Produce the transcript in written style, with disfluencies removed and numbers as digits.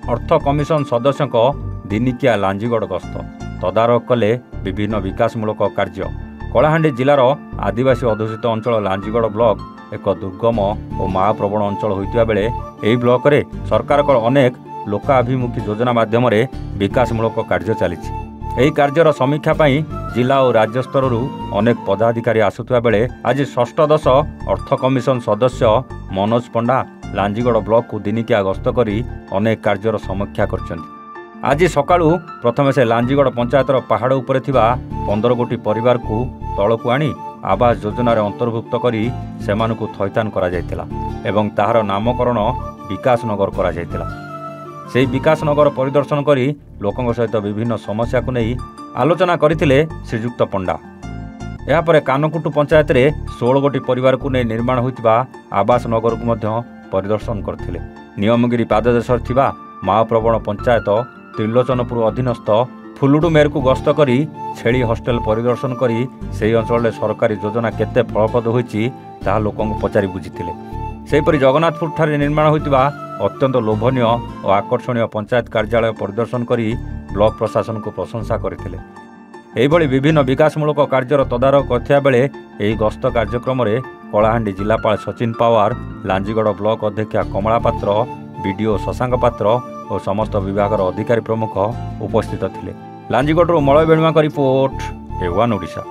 अर्थ commission सदस्यों दिनिकिया लांजीगड़ गस्त तदारख कले विभिन्न विकासमूलक कार्य। कलाहांडी जिलार आदिवासी अध्युषित अंचल लांजीगड़ ब्लॉक एक दुर्गम और महाप्रवण अंचल होइतिबा बेले एही ब्लॉक रे सरकार अनेक लोकाभिमुखी योजना माध्यम विकासमूलक कार्य चली। एही कार्यर समीक्षा पई जिला और राज्य स्तर अनेक पदाधिकारी आसुवा बेले आज षष्ठदश अर्थ कमिशन सदस्य मनोज पंडा लांजीगड़ ब्लॉक को दिनिकिया गस्त करी अनेक कार्यर समीक्षा करछन्ति। आज सकाळु प्रथमे से लांजीगड़ पंचायतर पहाड़ उपरे थिबा 15 गोटी परिवार को तलकु आनी आवास योजन अंतर्भुक्त करी सेमानकु थैतान करा जायतिला एवं ताहार नामकरण विकास नगर करा जायतिला। सेही विकास नगर परिदर्शन करी लोकंक सहित विभिन्न समस्या को नहीं आलोचना करथिले श्रीजुक्त पंडा। यापर कानकुटु पंचायत रे 16 गोटी परिवार को नहीं निर्माण होइतिबा आवास नगर को मध्य परिदर्शन करथिले। नियमगिरी पाददेशर थिबा महाप्रवण पंचायत त्रिलोचनपुर अधीनस्थ फुलुडु मेर को गस्त करी छेली हॉस्टेल परिदर्शन करी सेही अंचल सरकारी योजना केते फलप्रद होईची ताहा लोकंक पचारि बुझिथिले। सेहीपरि जगन्नाथपुर ठारे निर्माण होइतिबा अत्यंत लोभनीय और आकर्षणीय पंचायत कार्यालय परिदर्शन करी ब्लॉक प्रशासन को प्रशंसा करथिले। एहिभଳି विभिन्न विकासमूलक कार्यर तदारख करथिया बेले एही गस्त कार्यक्रम रे कलाहांडी जिलापाल सचिन पावार, लांजीगड़ ब्लॉक अध्यक्षा कमला पात्र, बीडीओ शशांक पात्र और समस्त विभाग अधिकारी प्रमुख उपस्थित थिले। लांजीगड़ मलय बेणुआ का रिपोर्ट, A1 ओडिशा।